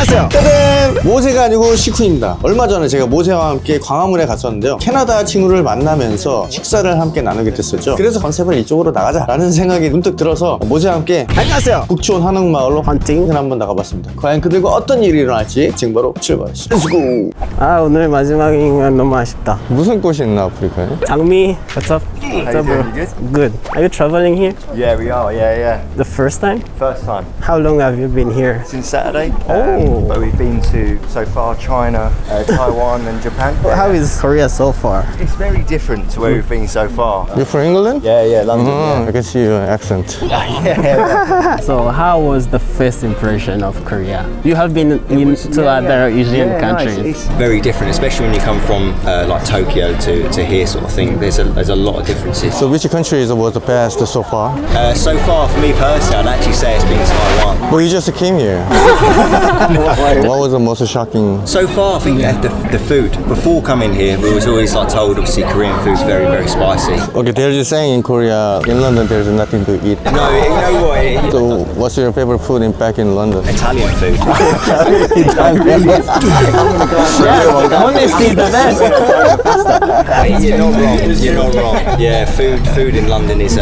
안녕하세요. 짜잔! 모세가 아니고 시쿤입니다. 얼마 전에 제가 모세와 함께 광화문에 갔었는데요. 캐나다 친구를 만나면서 식사를 함께 나누게 됐었죠. 그래서 컨셉을 이쪽으로 나가자라는 생각이 문득 들어서 모세와 함께 안녕하세요. 북촌 한옥마을로 헌팅을 한번 나가봤습니다. 과연 그들과 어떤 일이 일어날지 지금 바로 출발하시죠. Let's go! 아 오늘 마지막인 건 너무 아쉽다. 무슨 꽃이 있나 아프리카에? 장미, what's up? What's up, bro? Good. Are you traveling here? Yeah, we are. Yeah. The first time? First time How long have you been here? since Saturday. Oh. But we've been to so far China, Taiwan, and Japan. How is Korea so far? It's very different to where we've been so far. You from England? Yeah, London. I can see your accent. So how was the first impression of Korea? You have been to other Asian countries. It's Very different, especially when you come from like Tokyo to here sort of thing. There's a lot of differences. So which country was the best so far? So far, for me personally, I'd actually say it's been Taiwan. Well, you just came here. What was the most shocking? So far, I think the food. Before coming here, we was always like told, obviously Korean food's very, very spicy. Okay, there's a saying in Korea, in London there's nothing to eat. No, you know what? So what's your favorite food back in London? Italian food. Honesty is the best. You're not wrong. You're not wrong. Yeah, food in London is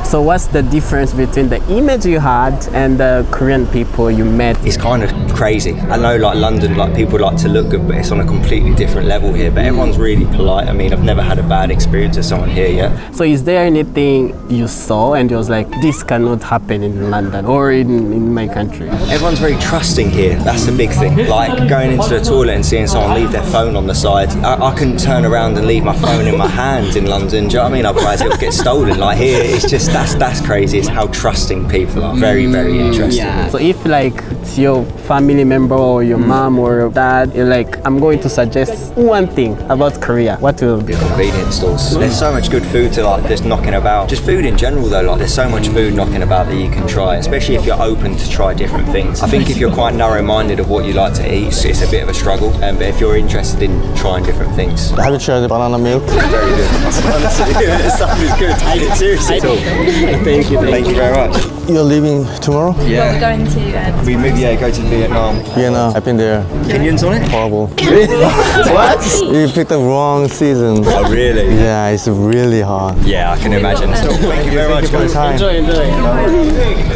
So what's the difference between the image you had and the Korean people you met? it's kind of crazy. I know like London, like people like to look good, but it's on a completely different level here. But everyone's really polite. I mean, I've never had a bad experience with someone here yet. So is there anything you saw and you was like, this cannot happen in London or in my country? Everyone's very trusting here. That's the big thing. Like going into the toilet and seeing someone leave their phone on the side. I couldn't turn around and leave my phone in my hand in London. Do you know what I mean? Otherwise it would get stolen. Like here, it's just that's crazy. It's how trusting people are. Very, very interesting. So if like it's your family member or your mom or dad, you're like, I'm going to suggest one thing about Korea, what will it be? Convenience stores. There's so much good food to like just knocking about. Just food in general though, like there's so much food knocking about that you can try, especially if you're open to try different things. I think if you're quite narrow-minded of what you like to eat, it's a bit of a struggle. But if you're interested in trying different things, Have you tried the banana milk? very good. Honestly, this stuff is good. Seriously. Thank you. Thank you very much. You're leaving tomorrow? Yeah. We're going to We move, go to Vietnam. Vienna, I've been there. Opinions on it? Horrible. What? You picked the wrong season. Oh, really? Yeah, it's really hot. Yeah, I can imagine. Thank you very much, guys. Enjoy.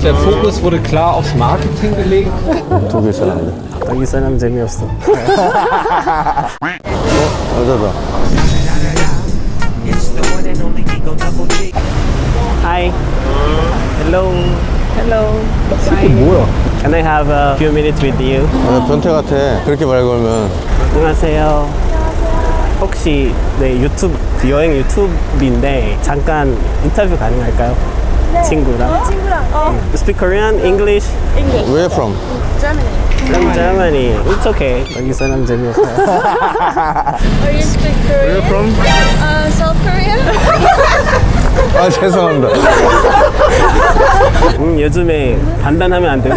Der Fokus wurde klar aufs Marketing gelegt. 독일 사람들. 여기 사람 재미없어. 여자다. Hi. Hello. Hi. 뭐야? Can I have a few minutes with you? 나 변태 같아. 그렇게 말 걸면. 안녕하세요. 혹시 네 유튜브 여행 유튜브인데 잠깐 인터뷰 가능할까요? 친구랑. Speak Korean, English? Where from? From Germany. It's okay. 여기 사람 재미없어요. Are you speak Korean? Where from? South Korea? 아, 죄송합니다. 요즘에 판단하면 안 되고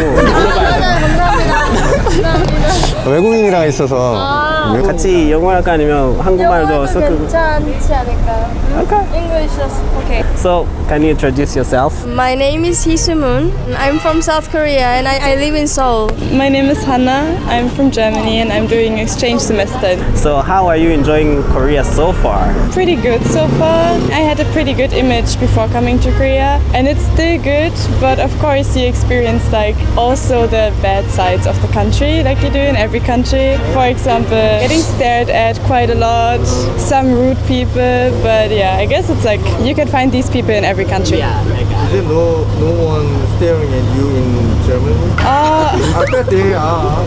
외국인이랑 있어서 같이 영어 할까 아니면 한국말도 영어도 섞고. 괜찮지 않을까요? Okay. English is okay. So, can you introduce yourself? My name is Hee-Soo-moon. I'm from South Korea and I live in Seoul. My name is Hannah. I'm from Germany and I'm doing exchange semester. So, how are you enjoying Korea so far? Pretty good so far. I had a pretty good image before coming to Korea and it's still good, but of course you experience like also the bad sides of the country like you do in every country. For example, getting stared at quite a lot, some rude people, but yeah, I guess it's like you can find these people in every country. Is there no one staring at you in Germany? I bet they are.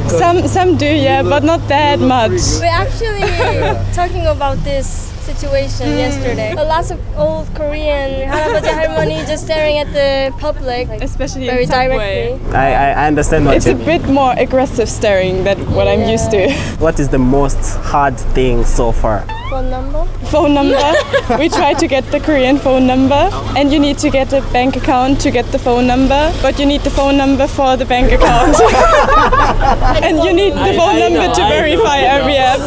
Some do, yeah, but not that much. We're actually talking about this situation yesterday. Lots of old Korean 할아버지 할머니 just staring at the public, Especially very in subway. directly. I understand what It's a bit more aggressive staring than what I'm used to. What is the most hard thing so far? Phone number? Phone number. We try to get the Korean phone number, and you need to get a bank account to get the phone number, but you need the phone number for the bank account. And you need the phone number to verify every app.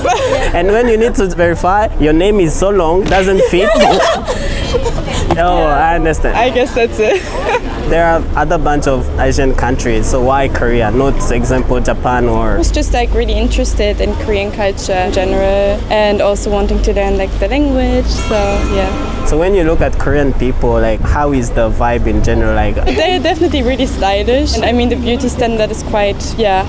And when you need to verify, your name is so long, doesn't fit. Oh, I understand. I guess that's it. There are other bunch of Asian countries, so why Korea? Not, for example, Japan I or... was just like really interested in Korean culture in general and also wanting to learn like the language. So yeah. So when you look at Korean people, like how is the vibe in general? Like They're definitely really stylish, and I mean the beauty standard is quite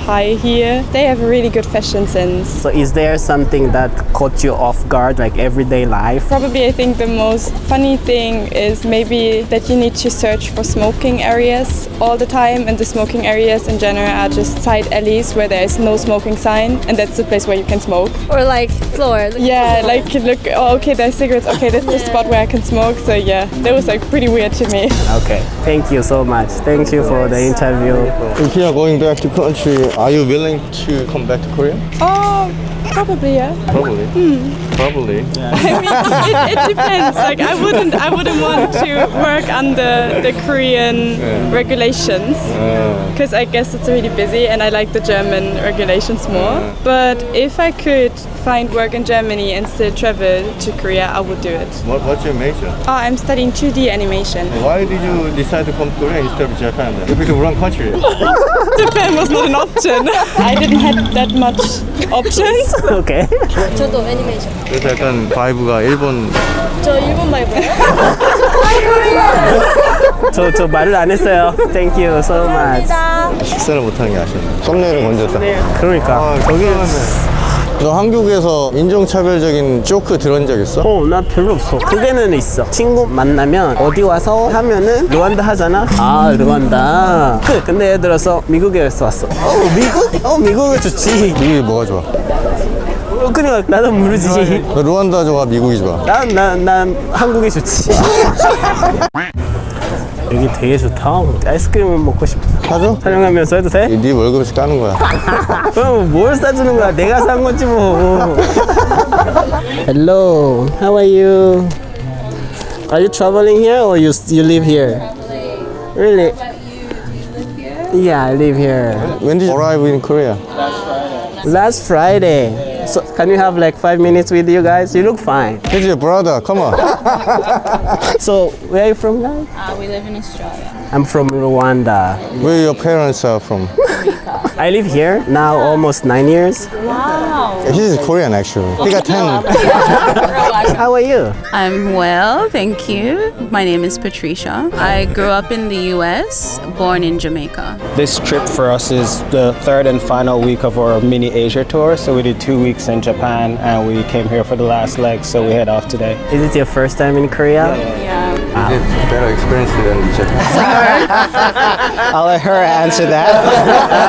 high here. They have a really good fashion sense. so is there something that caught you off guard, like everyday life? Probably I think the most funny thing is maybe that you need to search for smoking areas all the time, and the smoking areas in general are just side alleys where there is no smoking sign, and that's the place where you can smoke. Or like floor. Yeah, like look, oh, okay, there's cigarettes, okay, that's the spot where I can smoke. So yeah, that was like pretty weird to me. Okay, thank you so much. Thank you for the interview. If you are going back to country, are you willing to come back to Korea? Oh, probably yeah. Probably. Probably. I mean, it depends. Like I wouldn't want to work under the Korean regulations because I guess it's really busy, and I like the German regulations more. But if I could find work in Germany and still travel to Korea, I would do it. What's your major? Oh, I'm studying 2D animation. Why did you decide to come to Korea instead of Japan? then? If it's the wrong country. Japan was not an option. I didn't have that much options. Okay. 저도 애니메이션. 그래서 약간 바이브가 일본. 저 일본 말고요. 저 말을 안 했어요. Thank you so much. 감사합니다. 식사를 못하는 게 아쉽네. 썸네일을 건졌다. 그러니까. 너 한국에서 인종차별적인 조크 들은 적 있어? 나 별로 없어. 그게는 있어. 친구 만나면 어디 와서 하면은 르완다 하잖아. 아, 르완다. 근데 예를 들어서 미국에서 왔어. 미국? 미국은 좋지. 미국이 뭐가 좋아? 그냥 나도 모르지. 너 루안다 좋아? 미국이 좋아? 난 한국이 좋지. 여기 되게 좋다. 아이스크림 먹고 싶어. 사줘? 촬영하면서 해도 돼? 네 월급에서 까는 거야. 그럼 뭘 싸주는 거야? 내가 산 거지 뭐. Hello, how are you? Are you traveling here or you live here? Really? Yeah, I live here. When did you arrive in Korea? Last Friday. So can you have like 5 minutes with you guys? You look fine. He's your brother, come on. So where are you from, guys? We live in Australia. I'm from Rwanda. Where your parents are from? I live here now almost 9 years. Wow. He's Korean actually. He got 10. How are you? I'm well, thank you. My name is Patricia. I grew up in the US, born in Jamaica. This trip for us is the third and final week of our mini Asia tour. So we did 2 weeks in Japan and we came here for the last leg, so we head off today. Is it your first time in Korea? Yeah. It's better experience than Japan. I'll let her answer that.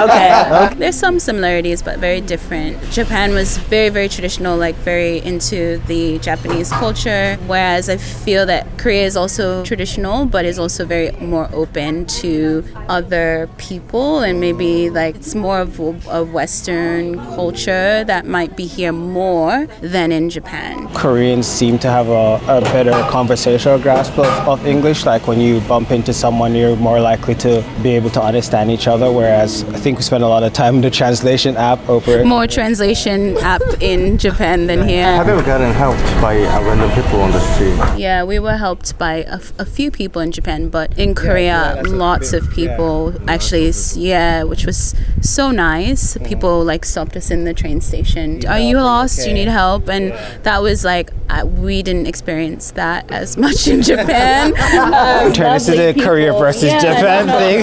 Okay. There's some similarities, but very different. Japan was very, very traditional, like very into the Japanese culture, whereas I feel that Korea is also traditional, but is also very more open to other people, and maybe like it's more of a Western culture that might be here more than in Japan. Koreans seem to have a better conversational grasp of English. Like when you bump into someone, you're more likely to be able to understand each other, whereas I think we spend a lot of time in the translation app over. More translation app in Japan than here. Have you ever gotten helped by random people on the street? Yeah, we were helped by a few people in Japan, but in Korea, lots of people actually, which was so nice. People like stopped us in the train station. Are you lost? You need help? And that was like, we didn't experience that as much in Japan. Turn this into a Korea versus Japan thing.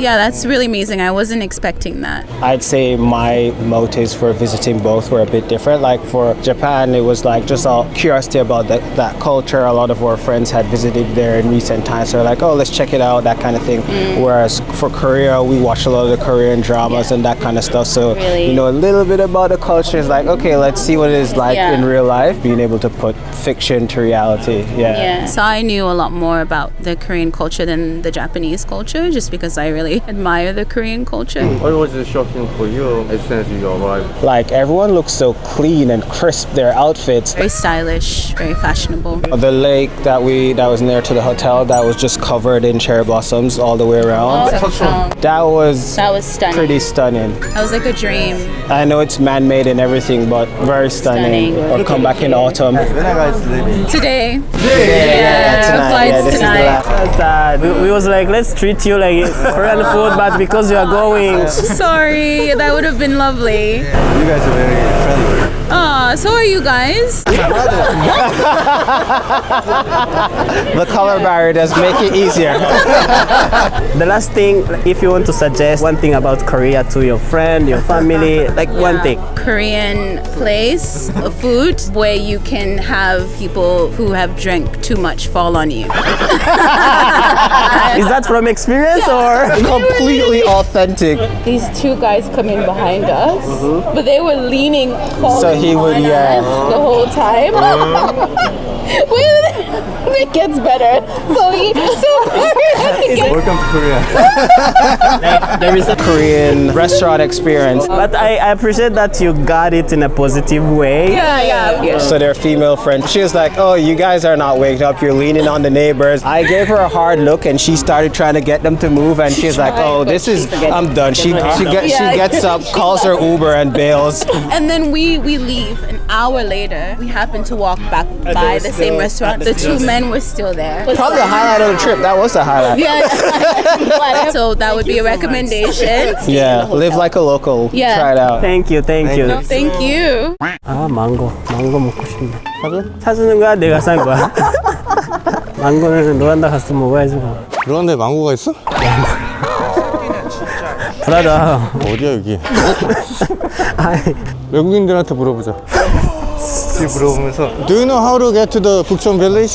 Yeah, that's really amazing. I wasn't expecting that. I'd say my motives for visiting both were a bit different. Like for Japan, it was like just a curiosity about that culture. A lot of our friends had visited there in recent times, so like, oh, let's check it out, that kind of thing. Whereas for Korea, we watch a lot of the Korean dramas and that kind of stuff. So you know a little bit about the culture. Is like, okay, let's see what it is like in real life. Being able to put fiction to reality. Yeah. So I knew a lot more about the Korean culture than the Japanese culture, just because I really admire the Korean culture. What was shocking for you as soon as you arrived? Like everyone looks so clean and crisp. Their outfits. Very stylish, very fashionable. The lake that was near to the hotel, that was just covered in cherry blossoms all the way around. That was stunning. Pretty stunning. That was like a dream. I know it's man-made and everything, but very stunning. Or come back in autumn them. When are you guys leaving? Today. Tonight. flights Yeah, this is the tonight. last. That's sad. We was like, let's treat you like Korean food, but because you are going, Sorry, that would have been lovely. You guys are very friendly. So are you guys? The color barrier does make it easier. the last thing, if you want to suggest one thing about Korea to your friend, your family, like one thing. Korean place of food where you can have people who have drank too much fall on you. Is that from experience or? Completely authentic. These two guys come in behind us, but they were leaning So he would, yeah. the whole time. It gets better. Welcome to Korea. There is a Korean restaurant experience. But I appreciate that you got it in a positive way. Yeah. So their female friend, she was like, oh, you guys are not waking up, you're leaning on the neighbors. I gave her a hard look and she started trying to get them to move and she's like, oh, this is, I'm done. She gets up, calls her Uber and bails. And then we leave. An hour later, we happen to walk back by the same restaurant. The two men were still there. Probably the highlight of the trip, that was the highlight. So that would be a recommendation. Yeah, live like a local, Yeah. try it out. Thank you. Thank you. 아 망고 먹고 싶네. 사주는 거야? 내가 산 거야? 망고는 루안다 가서 먹어야지 뭐. 루안다에 망고가 있어? 불하다. 어디야 여기? 아이, 외국인들한테 물어보자. 지금 물어보면서 Do you know how to get to the Bukchon village?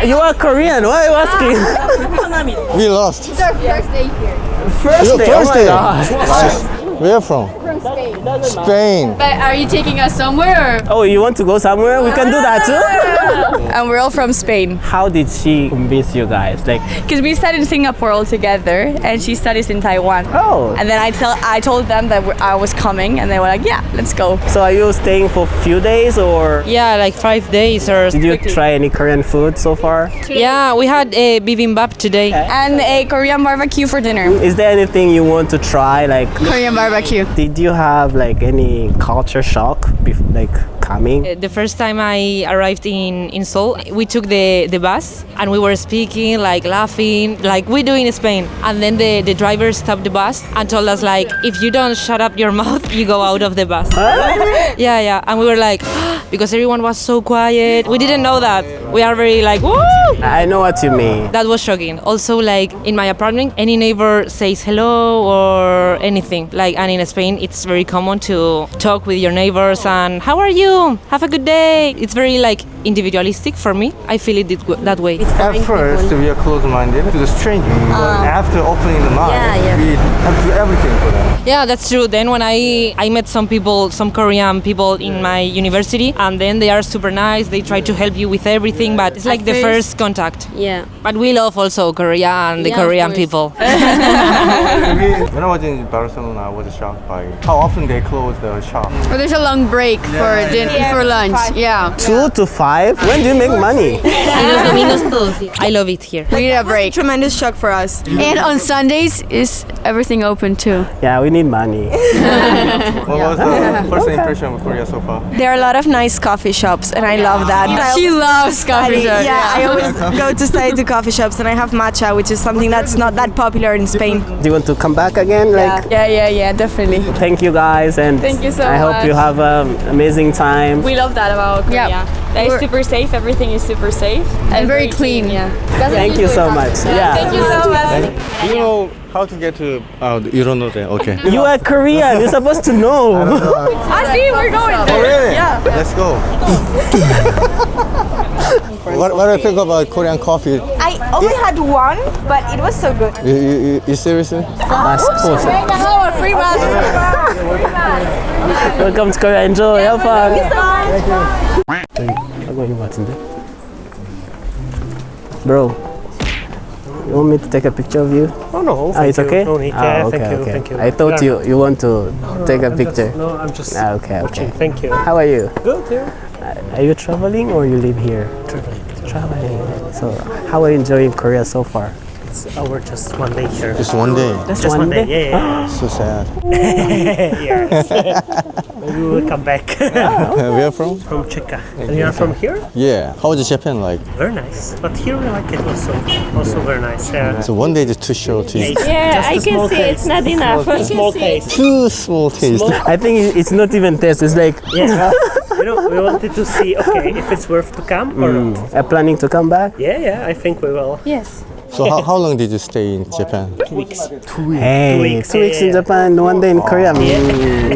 You are Korean. Why are you asking? We lost. It's our first day here. First Your day. first Oh my day. gosh. Where from? From Spain. Spain. But are you taking us somewhere? Oh, you want to go somewhere? We can do that too. And we're all from Spain. How did she convince you guys? Like, Because we studied in Singapore all together, and she studies in Taiwan. oh. And then I told them that I was coming, and they were like, yeah, let's go. So are you staying for a few days or Yeah, like 5 days or. did you try any Korean food so far? Yeah, we had a bibimbap today. And a Korean barbecue for dinner. Is there anything you want to try? Like, Korean barbecue. did you have like any culture shock like coming? The first time I arrived in Seoul, we took the bus and we were speaking, like laughing, like we do in Spain. And then the driver stopped the bus and told us like, if you don't shut up your mouth, you go out of the bus. Yeah. And we were like, because everyone was so quiet. We didn't know that. We are very like, woo! I know what you mean. That was shocking. Also, like in my apartment, any neighbor says hello or anything. Like, and in Spain, it's very common to talk with your neighbors and how are you? Have a good day. It's very like individualistic for me. I feel it that way. at first we are closed-minded to the stranger, but after opening the mind, we have to do everything for them. Yeah, that's true. Then when I met some people, some Korean people in my university, and then they are super nice. They try to help you with everything, but it's like the first contact. Yeah. But we love also Korea and the Korean people. When I was in Barcelona, I was shocked by how often they close the shop. Or there's a long break for lunch. Yeah. 2 to 5? When do you make money? I love it here. We need a break. Tremendous shock for us. And on Sundays, is everything open too? Yeah, we need money. What was the first impression of Korea so far? There are a lot of nice coffee shops, and I love that. She loves coffee shops. Yeah, I always go to study to coffee shops, and I have matcha, which is something that's not that popular in Spain. Do you want to come back again? Like, Yeah, definitely. thank you guys, and Thank you so I hope you much. have an amazing time. We love that about Korea. That is super safe. Everything is super safe and very clean. Yeah. Thank you so much. Yeah. Thank you so much. You know how to get to? You don't know that. Okay. You are Korean. You're supposed to know. I see. We're going there. Really? Yeah. Let's go. What do you think about Korean coffee? I only had one, but it was so good. You seriously? Free mask. Welcome to Korea. Enjoy. Have fun. 하고 있는 것 같은데. Bro, you want me to take a picture of you? Oh no, It's okay? No need. Ah, Yeah, okay, thank you, okay. thank you. I thought you want to take a picture. No, I'm just Okay. Thank you. How are you? Good here. Are you traveling or you live here? Traveling. Traveling. So, how are you enjoying Korea so far? It's our just one day here. Just one day. Just one day. Yeah. So sad. Yes. Maybe we will come back. Where from? From Czechia. And you are from here? Yeah. How was Japan like? Very nice. But here we like it also. Also very nice. Yeah. So one day is too short to eat. Yeah, I can see it's not enough. A small taste. Too small taste. I think it's not even taste. It's like Yeah. You know, we wanted to see, okay, if it's worth to come or not. I'm planning to come back. Yeah, I think we will. Yes. So how long did you stay in Japan? 2 weeks. Hey, 2 weeks in Japan, one day in Korea. It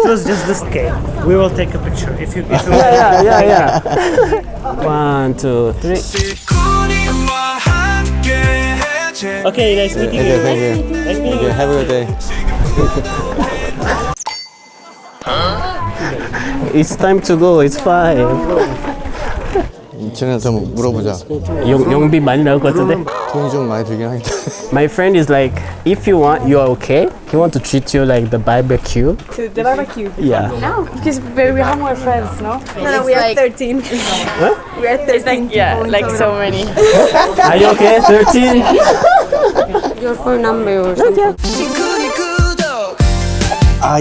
was just this game. We will take a picture if you. If you Yeah. 1, 2, 3. Okay, nice meeting Okay, you. thank you. Nice meeting Okay, you. have a good day. It's time to go. It's 5. 쟤는 좀 물어보자. 용비 많이 나올 것 같은데? 돈이 좀 많이 들긴 하겠다. My friend is like, if you want, you are okay. He want to treat you like the barbecue. To the barbecue. Yeah. No, because we have more friends, no? No, we are 13. We are 13. Yeah, like so many. Are you okay? 13? Your phone number or something.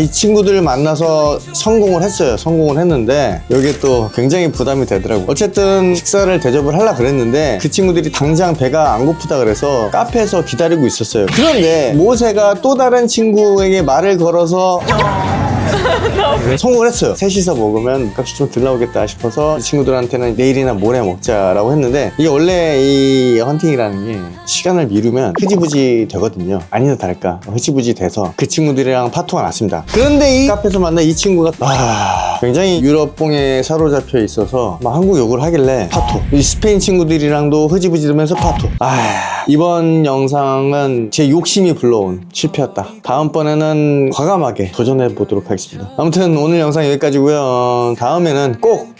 이 친구들을 만나서 성공을 했어요. 성공을 했는데 여기에 또 굉장히 부담이 되더라고. 어쨌든 식사를 대접을 하려고 그랬는데 그 친구들이 당장 배가 안 고프다 그래서 카페에서 기다리고 있었어요. 그런데 모세가 또 다른 친구에게 말을 걸어서 성공을 했어요. 셋이서 먹으면 값이 좀 덜 나오겠다 싶어서 이 친구들한테는 내일이나 모레 먹자라고 했는데 이게 원래 이 헌팅이라는 게 시간을 미루면 흐지부지 되거든요. 아니나 다를까 흐지부지 돼서 그 친구들이랑 파토가 났습니다. 그런데 이 카페에서 만난 이 친구가 굉장히 유럽풍에 사로잡혀 있어서 막 한국 욕을 하길래 파토. 이 스페인 친구들이랑도 흐지부지 되면서 파토. 이번 영상은 제 욕심이 불러온 실패였다. 다음번에는 과감하게 도전해 보도록 하겠습니다. 아무튼 오늘 영상 여기까지고요. 다음에는 꼭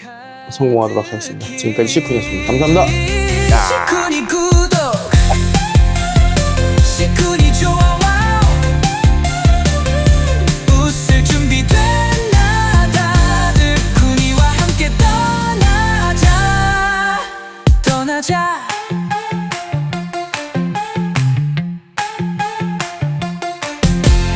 성공하도록 하겠습니다. 지금까지 시쿤이었습니다. 감사합니다. 시쿤이 구독 시쿤이 좋아요 웃을 준비됐나 다들 쿤이와 함께 떠나자